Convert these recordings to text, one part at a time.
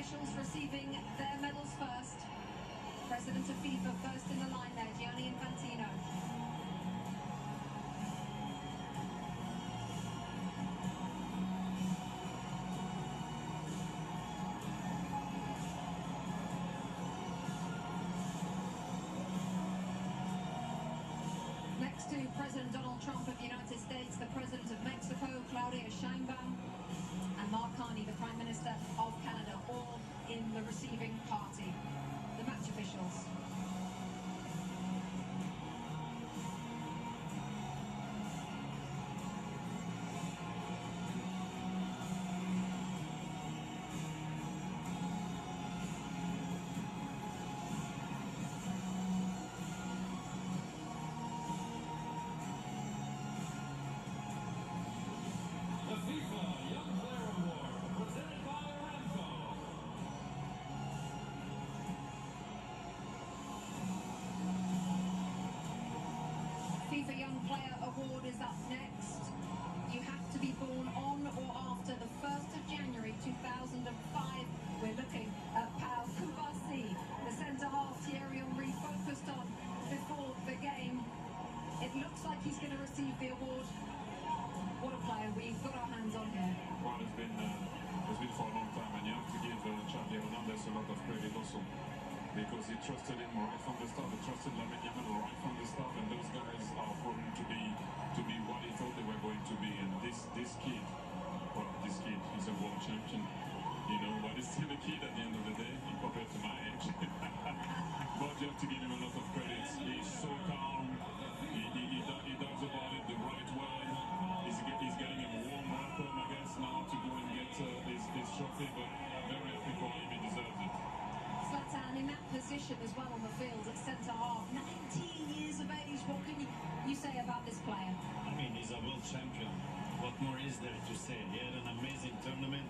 officials receiving their medals first. President of FIFA first in the line there, Gianni Infantino. Next to President Donald Trump of the United States, the President of Mexico, Claudia Sheinbaum, and Mark Carney, the Prime Minister of Canada, all in the receiving party. The match officials. The FIFA Young Player Award, presented by Aramco. FIFA Young Player Award is up next. You have to be born on or after the 1st of January 2005. We're looking at Pau Kubasi, the centre-half Thierry Henry focused on before the game. It looks like he's going to receive the award. What a player we've got our hands on here. Well, it's been for a long time, and you have to give Xavi Hernandez a lot of credit also, because he trusted him right from the start. He trusted Lamine Yamal right from the start, and those guys are proven to be what he thought they were going to be. And this kid, well, this kid is a world champion, you know, but he's still a kid at the end of the day, compared to my age. But you have to give him a lot of credit. He's so calm. He does about it the right way. He's getting a warm welcome, I guess, now to go and get his trophy, but very happy for him. He deserves it. Zlatan in that position as well on the field at centre-half. 19 years of age. What can you say about this player? I mean, he's a world champion. What more is there to say? He had an amazing tournament.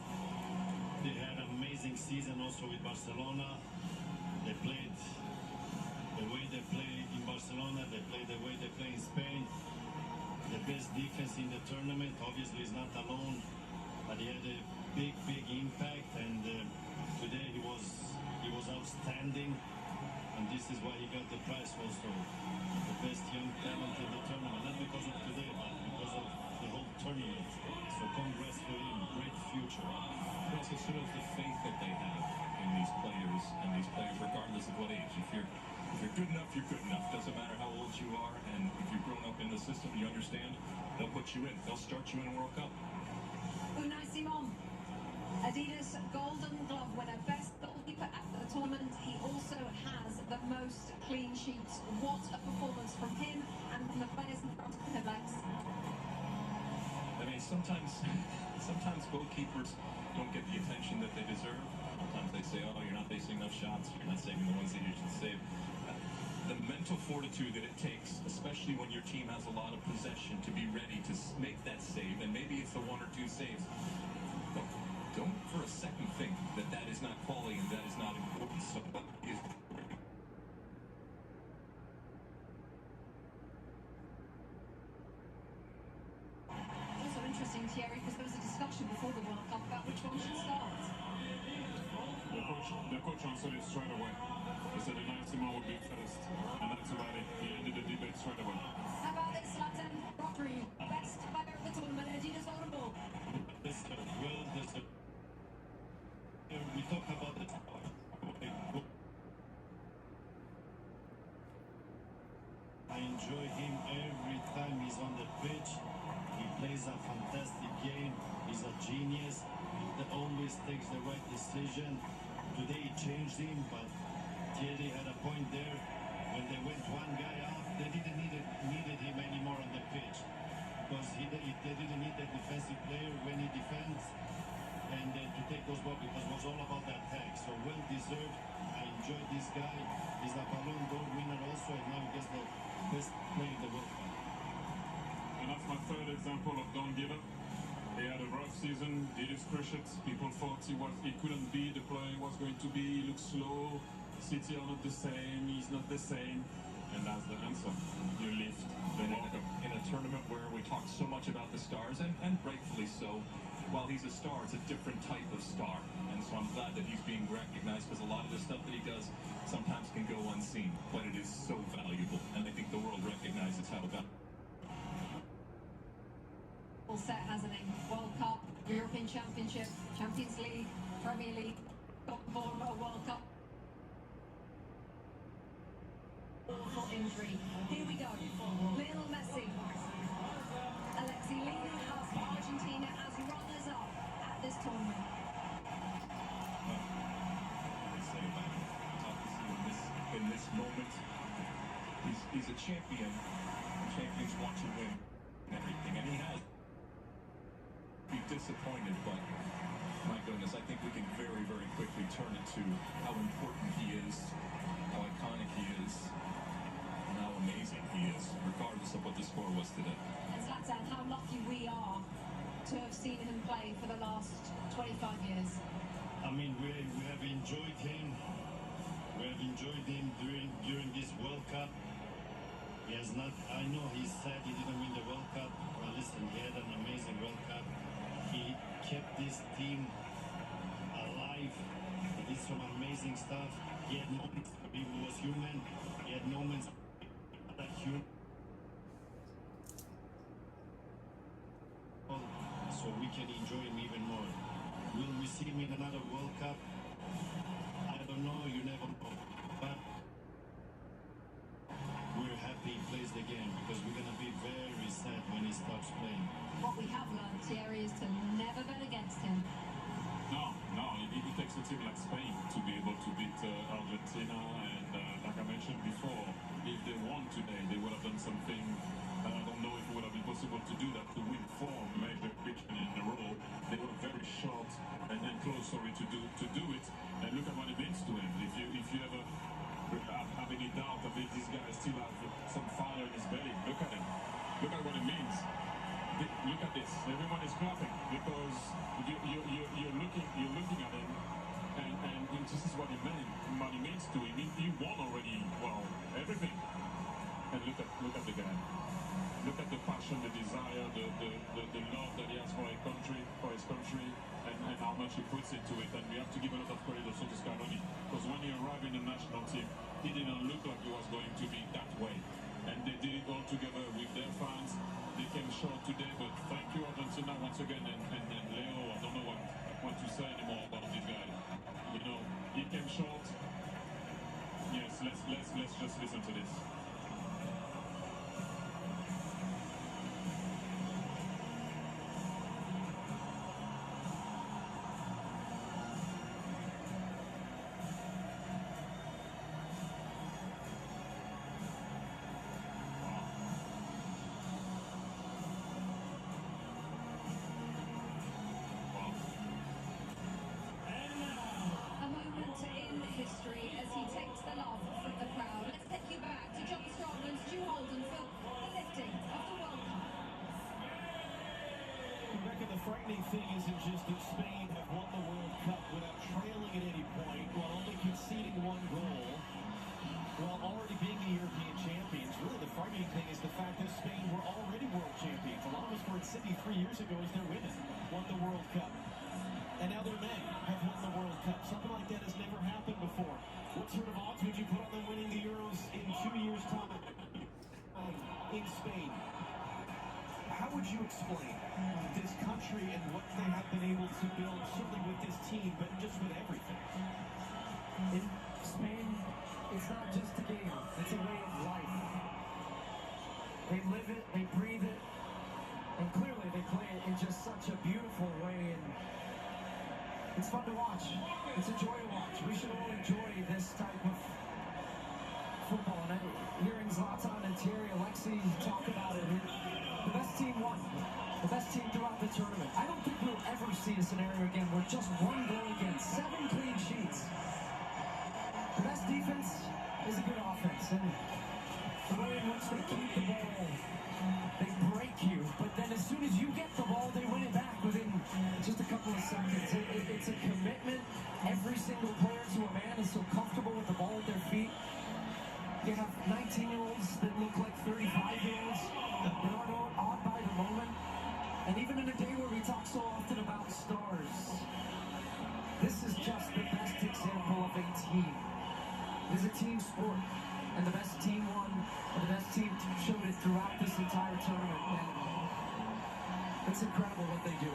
They had an amazing season also with Barcelona. They played the way they play in Barcelona. They play the way they play in Spain. The best defense in the tournament. Obviously, he's not alone, but he had a big impact. And today he was outstanding, and this is why he got the prize also, the best young talent in the tournament. Not because of today, but because of the whole tournament. So congrats to him. Great future. It also shows the faith that they have in these players, regardless of what age. If you're good enough, you're good enough. Doesn't matter how old you are, and if you've grown up in the system, you understand, they'll put you in. They'll start you in a World Cup. Unai Simon, Adidas Golden Glove winner, best goalkeeper at the tournament. He also has the most clean sheets. What a performance from him and from the players in front of him, Lex. I mean, sometimes goalkeepers don't get the attention that they deserve. Sometimes they say, oh, you're not facing enough shots, you're not saving the ones that you should save. The mental fortitude that it takes, especially when your team has a lot of possession, to be ready to make that save, and maybe it's the one or two saves. Don't for a second think that that is not quality and that is not important. So Also interesting, Thierry, because there was a discussion before the World Cup about which one should start. The coach answered it straight away. He said Unai Simon would be first, and that's about it. He ended the debate straight away. How about this, Zlatan Rodri, best player of the tournament, Adidas Golden Ball? We talk about it. I enjoy him every time he's on the pitch. He plays a fantastic game. He's a genius. He always takes the right decision. Today he changed him, but Thierry had a point there. When they went one guy out, they didn't needed him anymore on the pitch, because they didn't need a defensive player when he defends and to take those balls, because it was all about the attack. So well deserved. I enjoy this guy. He's a Ballon d'Or winner also, and now he gets the best player in the World Cup. And that's my third example of don't give up. He had a rough season, did his cruciates. People thought he couldn't be the player he was going to be. He looked slow. City are not the same. He's not the same. And that's the answer. You lift the World Cup. In a tournament where we talk so much about the stars, and rightfully so, while he's a star, it's a different type of star. And so I'm glad that he's being recognized, because a lot of the stuff that he does sometimes can go unseen, but it is so valuable. And I think the world recognizes how valuable. All set, hasn't he? World Cup, European Championship, Champions League, Premier League, got more of a World Cup. Awful injury. Here we go. Lionel Messi. Alexi leading us, Argentina as runners-up at this tournament. In this moment, he's a champion. Champions want to win everything, and he has. Be disappointed, but my goodness, I think we can very, very quickly turn it to how important he is, how iconic he is, and how amazing he is, regardless of what the score was today. And Zlatan, how lucky we are to have seen him play for the last 25 years. I mean, we have enjoyed him. We have enjoyed him during this World Cup. He has not. I know he said he didn't win the World Cup. But listen, he had an amazing World Cup. He kept this team alive. He did some amazing stuff. He had moments where he was human. He had moments that human. So we can enjoy him even more. Will we see him in another World Cup? I don't know. You never know. But we're happy he plays the game, because we're going to be very sad when he stops playing. What we have learned, Thierry, is to never bet against him. No, it takes a team like Spain to be able to beat Argentina, and like I mentioned before, if they won today, they would have done something that I don't know if it would have been possible to do, that to win 4 major victories in a row. They were very short and close, to do it, and look at what it means to him. If you ever have any doubt of if this guy still has some fire in his belly, look at him. Look at what it means. Look at this. Everyone is clapping because you're looking at him, and this is what he means to him. He won already. Well, everything. And look at the guy. Look at the passion, the desire, the love that he has for his country, and how much he puts into it. And we have to give a lot of credit also to Scaloni, because when he arrived in the national team, he didn't look like he was going to be that way. And they did it all together with their fans. They came short today, but thank you, Argentina, once again. And Leo, I don't know what to say anymore about this guy. You know, he came short. Yes, let's just listen to this. History as he takes the love from the crowd. Let's take you back to John Strongman's Stu Holden for the lifting of the World Cup. Rebecca, the frightening thing isn't just that Spain have won the World Cup without trailing at any point, while only conceding 1 goal, while already being the European champions. Really, the frightening thing is the fact that Spain were already world champions. A lot of us were in Sydney 3 years ago as their women won the World Cup. And now their men have won the World Cup. Something like that has never happened before. What sort of odds would you put on them winning the Euros in 2 years' time in Spain? How would you explain this country and what they have been able to build, certainly with this team, but just with everything? In Spain, it's not just a game, it's a way of life. They live it, they breathe it, and clearly they play it in just such a beautiful way. And it's fun to watch. It's a joy to watch. We should all enjoy this type of football. And hearing Zlatan and Thierry, Alexi talk about it, the best team won. The best team throughout the tournament. I don't think we'll ever see a scenario again where just 1 goal against, 7 clean sheets. The best defense is a good offense. And the way in which they keep the ball, they break you. But then as soon as you get the ball, they win it back within just a couple of seconds. It's a commitment. Every single player to a man is so comfortable with the ball at their feet. You have 19-year-olds that look like 35-years-olds that are awed by the moment. And even in a day where we talk so often about showed it throughout this entire tournament, and it's incredible what they do.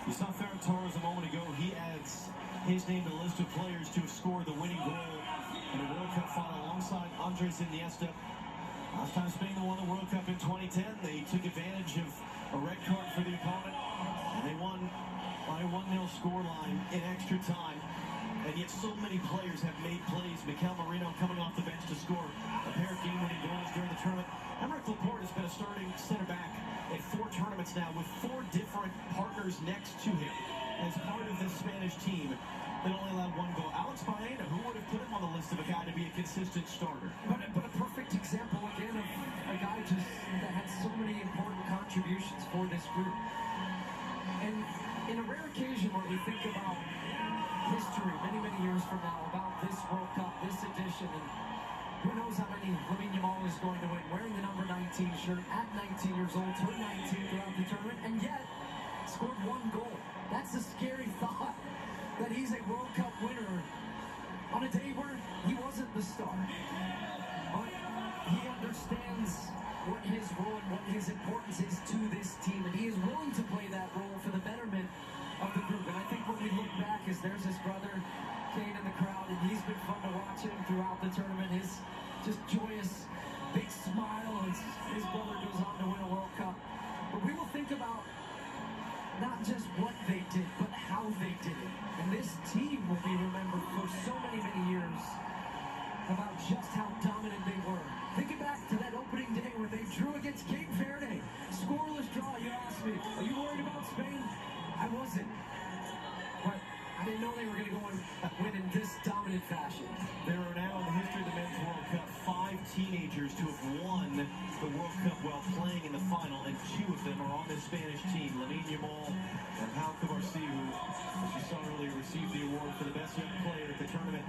You saw Ferran Torres a moment ago. He adds his name to the list of players to have scored the winning goal in a World Cup final alongside Andres Iniesta. Last time Spain won the World Cup in 2010, they took advantage of a red card for the opponent, and they won by a 1-0 scoreline in extra time. And yet so many players have made plays. Mikel Merino coming off the bench to score a pair of game-winning goals during the tournament. Aymeric Laporte has been a starting center-back at 4 tournaments now with 4 different partners next to him as part of this Spanish team that only allowed 1 goal. Alex Baena, who would have put him on the list of a guy to be a consistent starter? But a perfect example, again, of a guy just that had so many important contributions for this group. And in a rare occasion where we think about history many, many years from now, about this World Cup, this edition, and who knows how many Lamine Yamal is going to win, wearing the number 19 shirt at 19 years old, turned 19 throughout the tournament, and yet scored 1 goal. That's a scary thought, that he's a World Cup winner on a day where he wasn't the star. But he understands what his role and what his importance is to this team, and he is willing to play that role for the betterment of the group. And I think when we look back, as there's his brother Kane in the crowd, and he's been fun to watch him throughout the tournament. His just joyous, big smile as his brother goes on to win a World Cup. But we will think about not just what they did, but how they did it. And this team will be remembered for so many, many years about just how dominant they were. Thinking back to that opening day where they drew against Cape Verde. Scoreless draw, you asked me, are you worried about Spain? I wasn't. But I didn't know they were going to go and win in this dominant fashion. There are now, in the history of the Men's World Cup, 5 teenagers to have won the World Cup while playing in the final, and 2 of them are on this Spanish team. Lamine Yamal and Pau Cubarsí, who, as you saw earlier, received the award for the best young player at the tournament.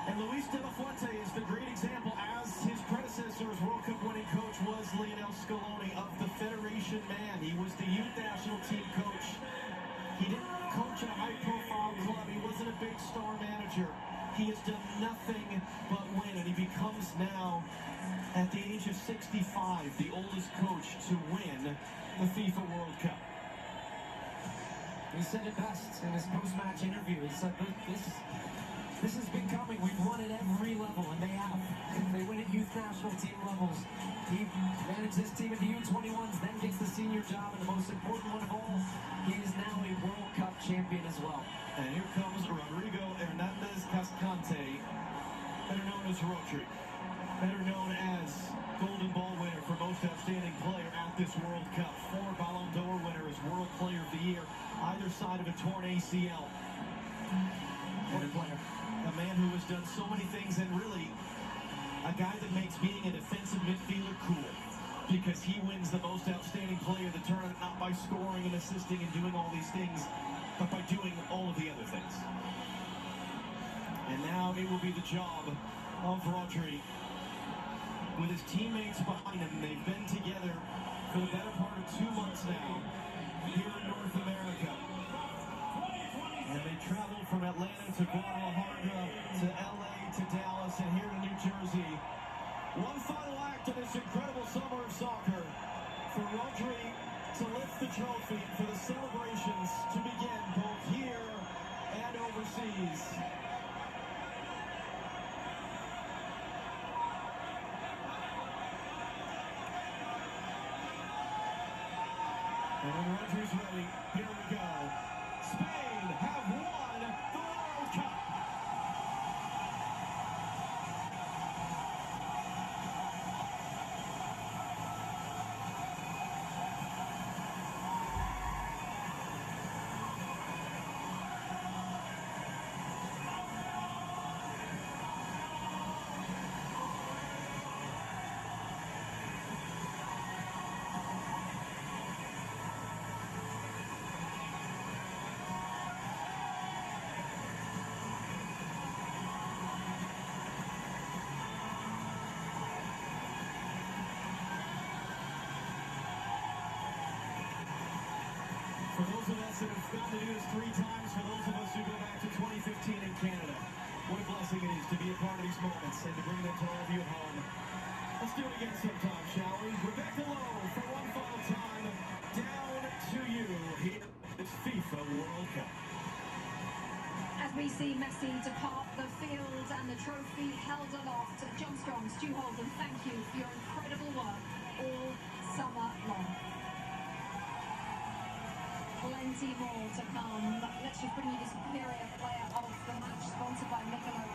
And Luis de la Fuente is the great example, as his predecessor's World Cup winning coach was Lionel Scaloni, of the Federation man. He was the youth national team coach. He didn't coach at a high-profile club. He wasn't a big star manager. He has done nothing but win, and he becomes now, at the age of 65, the oldest coach to win the FIFA World Cup. He said it best in his post-match interview. He said, this has been coming. We've won at every level, and they have. They win at youth national team levels. He managed his team into U21s, then gets the senior job, and the most important one of all, he is now a World Cup champion as well. And here comes Rodrigo Hernandez Cascante, better known as Rodri, better known as Golden Ball winner for most outstanding player at this World Cup. 4 Ballon d'Or winners, World Player of the Year, either side of a torn ACL. What a player. A man who has done so many things, and really a guy that makes being a defensive midfielder cool, because he wins the most outstanding player of the tournament, not by scoring and assisting and doing all these things, but by doing all of the other things. And now it will be the job of Rodri, with his teammates behind him. They've been together for the better part of 2 months now here in North America. And they traveled from Atlanta to Guadalajara to LA to Dallas and here to New Jersey. One final act of this incredible summer of soccer for Rodri to lift the trophy, for the celebrations to begin both here and overseas. And when Rodri's ready, here we go. Spain have won the World Cup. For those of us that have gotten to do this 3 times, for those of us who go back to 2015 in Canada, what a blessing it is to be a part of these moments and to bring them to all of you at home. Let's do it again sometime, shall we? see Messi depart the field and the trophy held aloft. John Strong, Stu Holden, thank you for your incredible work all summer long. Plenty more to come. Let's just bring you the superior player of the match, sponsored by Michelob.